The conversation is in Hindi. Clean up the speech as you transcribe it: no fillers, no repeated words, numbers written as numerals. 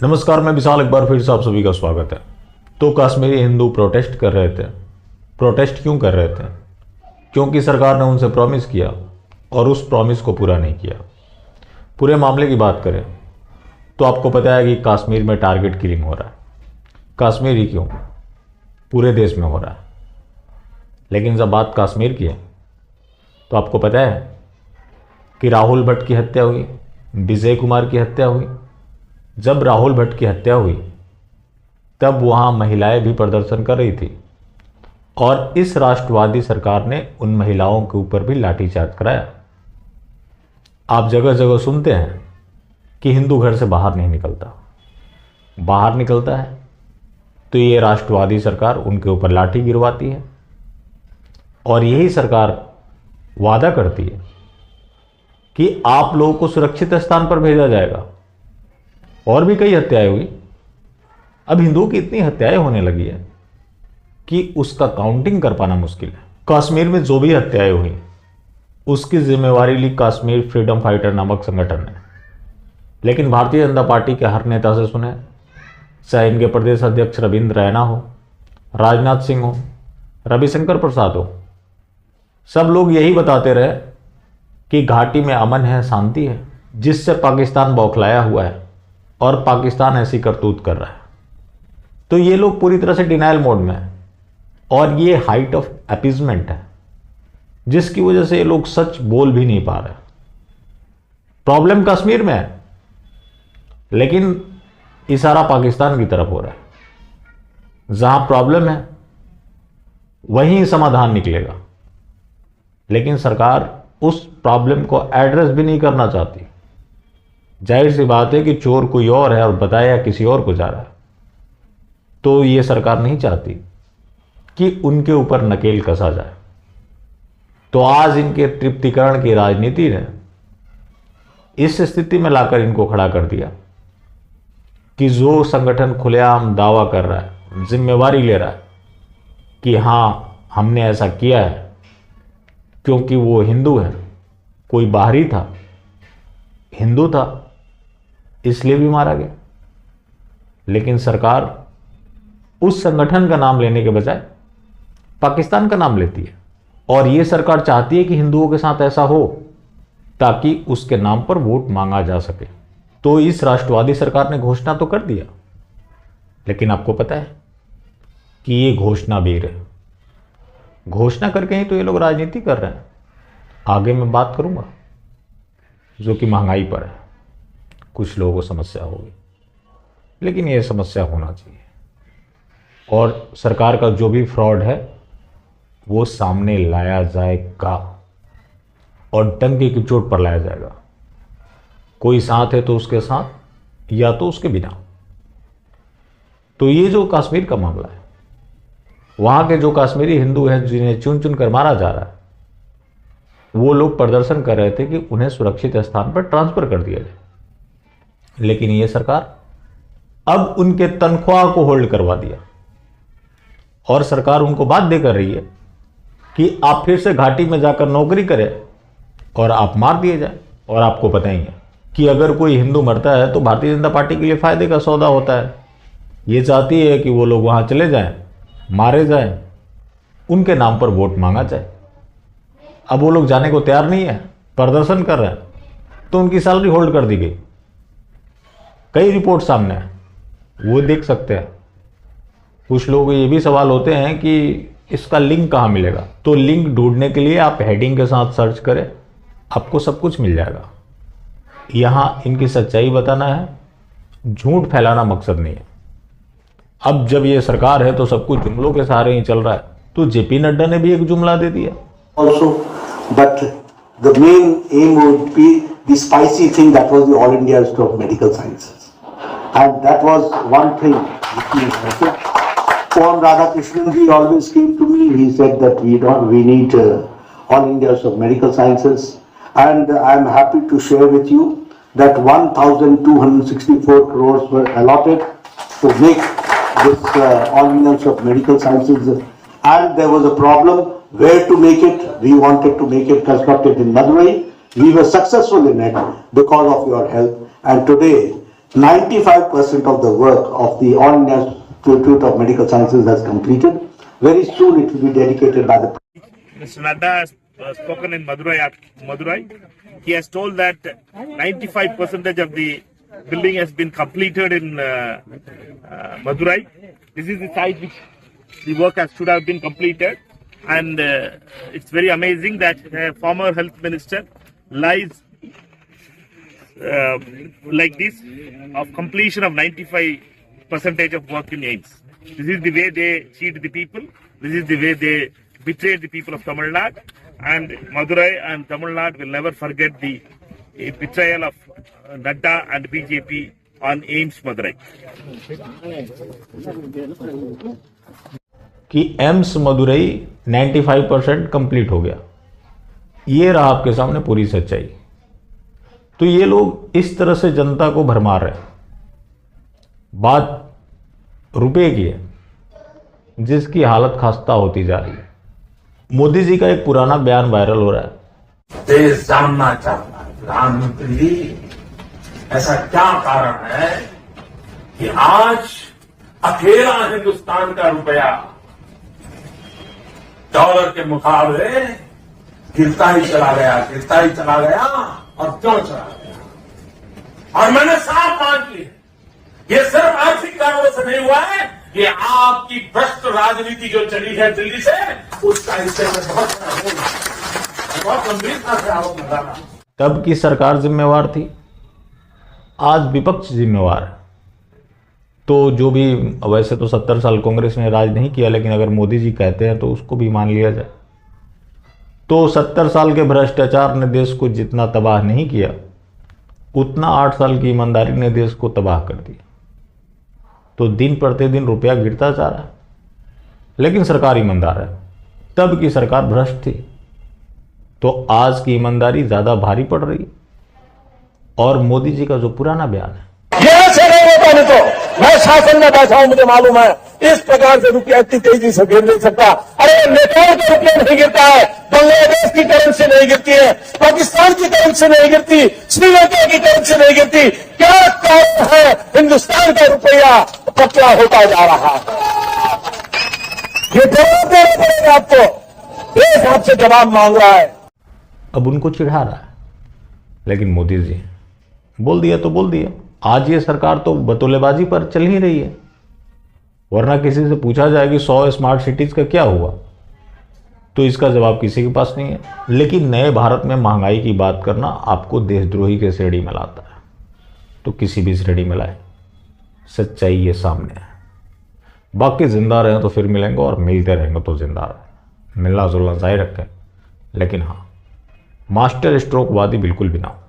नमस्कार, मैं विशाल, एक बार फिर से आप सभी का स्वागत है। तो कश्मीरी हिंदू प्रोटेस्ट कर रहे थे। प्रोटेस्ट क्यों कर रहे थे? क्योंकि सरकार ने उनसे प्रॉमिस किया और उस प्रॉमिस को पूरा नहीं किया। पूरे मामले की बात करें तो आपको पता है कि कश्मीर में टारगेट किलिंग हो रहा है। कश्मीर ही क्यों, पूरे देश में हो रहा है। लेकिन जब बात कश्मीर की है तो आपको पता है कि राहुल भट्ट की हत्या हुई, विजय कुमार की हत्या हुई। जब राहुल भट्ट की हत्या हुई तब वहाँ महिलाएं भी प्रदर्शन कर रही थी और इस राष्ट्रवादी सरकार ने उन महिलाओं के ऊपर भी लाठीचार्ज कराया। आप जगह जगह सुनते हैं कि हिंदू घर से बाहर नहीं निकलता। बाहर निकलता है तो ये राष्ट्रवादी सरकार उनके ऊपर लाठी गिरवाती है और यही सरकार वादा करती है कि आप लोगों को सुरक्षित स्थान पर भेजा जाएगा। और भी कई हत्याएं हुई। अब हिंदुओं की इतनी हत्याएं होने लगी है कि उसका काउंटिंग कर पाना मुश्किल है। कश्मीर में जो भी हत्याएं हुई उसकी जिम्मेवारी ली कश्मीर फ्रीडम फाइटर नामक संगठन ने। लेकिन भारतीय जनता पार्टी के हर नेता से सुने, चाहे इनके प्रदेश अध्यक्ष रविंद्र रैना हो, राजनाथ सिंह हो, रविशंकर प्रसाद हो, सब लोग यही बताते रहे कि घाटी में अमन है, शांति है, जिससे पाकिस्तान बौखलाया हुआ है और पाकिस्तान ऐसी करतूत कर रहा है। तो ये लोग पूरी तरह से डिनायल मोड में है और ये हाइट ऑफ अपीजमेंट है, जिसकी वजह से ये लोग सच बोल भी नहीं पा रहे। प्रॉब्लम कश्मीर में है लेकिन इशारा पाकिस्तान की तरफ हो रहा है। जहां प्रॉब्लम है वहीं समाधान निकलेगा, लेकिन सरकार उस प्रॉब्लम को एड्रेस भी नहीं करना चाहती। जाहिर सी बात है कि चोर कोई और है और बताया किसी और को जा रहा है, तो ये सरकार नहीं चाहती कि उनके ऊपर नकेल कसा जाए। तो आज इनके तृप्तिकरण की राजनीति ने इस स्थिति में लाकर इनको खड़ा कर दिया कि जो संगठन खुलेआम दावा कर रहा है, जिम्मेवारी ले रहा है कि हां हमने ऐसा किया है क्योंकि वो हिंदू है, कोई बाहरी था, हिंदू था इसलिए भी मारा गया। लेकिन सरकार उस संगठन का नाम लेने के बजाय पाकिस्तान का नाम लेती है और यह सरकार चाहती है कि हिंदुओं के साथ ऐसा हो ताकि उसके नाम पर वोट मांगा जा सके। तो इस राष्ट्रवादी सरकार ने घोषणा तो कर दिया, लेकिन आपको पता है कि ये घोषणा वीर है। घोषणा करके ही तो ये लोग राजनीति कर रहे हैं। आगे मैं बात करूंगा जो कि महंगाई पर है। कुछ लोगों को समस्या होगी, लेकिन ये समस्या होना चाहिए और सरकार का जो भी फ्रॉड है वो सामने लाया जाएगा और डंके की चोट पर लाया जाएगा। कोई साथ है तो उसके साथ या तो उसके बिना। तो ये जो कश्मीर का मामला है, वहां के जो कश्मीरी हिंदू हैं जिन्हें चुन चुन कर मारा जा रहा है, वो लोग प्रदर्शन कर रहे थे कि उन्हें सुरक्षित स्थान पर ट्रांसफर कर दिया जाए। लेकिन ये सरकार अब उनके तनख्वाह को होल्ड करवा दिया और सरकार उनको बाध्य कर रही है कि आप फिर से घाटी में जाकर नौकरी करें और आप मार दिए जाए। और आपको पता ही है कि अगर कोई हिंदू मरता है तो भारतीय जनता पार्टी के लिए फायदे का सौदा होता है। ये चाहती है कि वो लोग वहां चले जाएं, मारे जाएं, उनके नाम पर वोट मांगा जाए। अब वो लोग जाने को तैयार नहीं है, प्रदर्शन कर रहे हैं, तो उनकी सैलरी होल्ड कर दी गई। कई रिपोर्ट सामने है, वो देख सकते हैं। कुछ लोग ये भी सवाल होते हैं कि इसका लिंक कहाँ मिलेगा। तो लिंक ढूंढने के लिए आप हेडिंग के साथ सर्च करें, आपको सब कुछ मिल जाएगा। यहां इनकी सच्चाई बताना है, झूठ फैलाना मकसद नहीं है। अब जब ये सरकार है तो सब कुछ जुमलों के सहारे ही चल रहा है। तो जेपी नड्डा ने भी एक जुमला दे दिया। Also, but the main aim would be the spicy thing, that was the All India Institute of Medical Sciences. And that was one thing which we wanted. Pon Radhakrishnan ji always came to me. He said that we need All India Institute of Medical Sciences, and I am happy to share with you that 1,264 crores were allotted to make this All India Institute of Medical Sciences. And there was a problem where to make it. We wanted to make it constructed in Madurai. We were successful in it because of your help. And today 95% of the work of the All India Institute of Medical Sciences has completed. Very soon it will be dedicated by the Mr. Nadda has spoken in Madurai. He has told that 95% of the building has been completed in Madurai. This is the site which the work should have been completed, and it's very amazing that former health minister lies like this of completion of 95% of work in AIIMS. This is the way they cheat the people. This is the way they betrayed the people of Tamil Nadu, and Madurai and Tamil Nadu will never forget the betrayal of Nadda and BJP on AIIMS Madurai. कि एम्स मदुरई 95% कंप्लीट हो गया, ये रहा आपके सामने पूरी सच्चाई। तो ये लोग इस तरह से जनता को भरमा रहे हैं। बात रुपए की है जिसकी हालत खस्ता होती जा रही है। मोदी जी का एक पुराना बयान वायरल हो रहा है। देश जानना चाहता है प्रधानमंत्री जी, ऐसा क्या कारण है कि आज अकेला हिंदुस्तान का रुपया डॉलर के मुकाबले गिरता ही चला गया और क्यों चला गया? और मैंने साफ मान ली, ये सिर्फ आर्थिक कारणों से नहीं हुआ है, ये आपकी भ्रष्ट राजनीति जो चली है दिल्ली से, उसका हिस्से में बहुत गंभीरता से आरोप लगाना। तब की सरकार जिम्मेवार थी, आज विपक्ष जिम्मेवार है। तो जो भी, वैसे तो 70 साल कांग्रेस ने राज नहीं किया, लेकिन अगर मोदी जी कहते हैं तो उसको भी मान लिया जाए। तो 70 साल के भ्रष्टाचार ने देश को जितना तबाह नहीं किया, उतना 8 साल की ईमानदारी ने देश को तबाह कर दिया। तो दिन प्रतिदिन रुपया गिरता जा रहा है, लेकिन सरकार ईमानदार है। तब की सरकार भ्रष्ट थी, तो आज की ईमानदारी ज्यादा भारी पड़ रही। और मोदी जी का जो पुराना बयान है, ऐसे नहीं होता, नहीं तो मैं शासन में बैठा हूं, मुझे मालूम है इस प्रकार से रुपया इतनी तेजी से गिर नहीं सकता। अरे नेपाल का रुपया नहीं गिरता है, बांग्लादेश की करेंसी नहीं गिरती है, पाकिस्तान की करेंसी नहीं गिरती, श्रीलंका की करेंसी नहीं गिरती। क्या कारण है हिंदुस्तान का रुपया पतला होता जा रहा है? ये जवाब देना पड़ेगा आपको, देश आपसे जवाब मांग रहा है। अब उनको चिढ़ा रहा है, लेकिन मोदी जी बोल दिया तो बोल दिया। आज ये सरकार तो बतौलेबाजी पर चल ही रही है, वरना किसी से पूछा जाए कि 100 स्मार्ट सिटीज का क्या हुआ, तो इसका जवाब किसी के पास नहीं है। लेकिन नए भारत में महंगाई की बात करना आपको देशद्रोही के श्रेणी में लाता है, तो किसी भी श्रेणी में लाए, सच्चाई ये सामने है। बाकी जिंदा रहे तो फिर मिलेंगे, और मिलते रहेंगे तो जिंदा रहे। मिलना जुलना जारी रखें, लेकिन हाँ, मास्टर स्ट्रोक वादी बिल्कुल भी ना हो।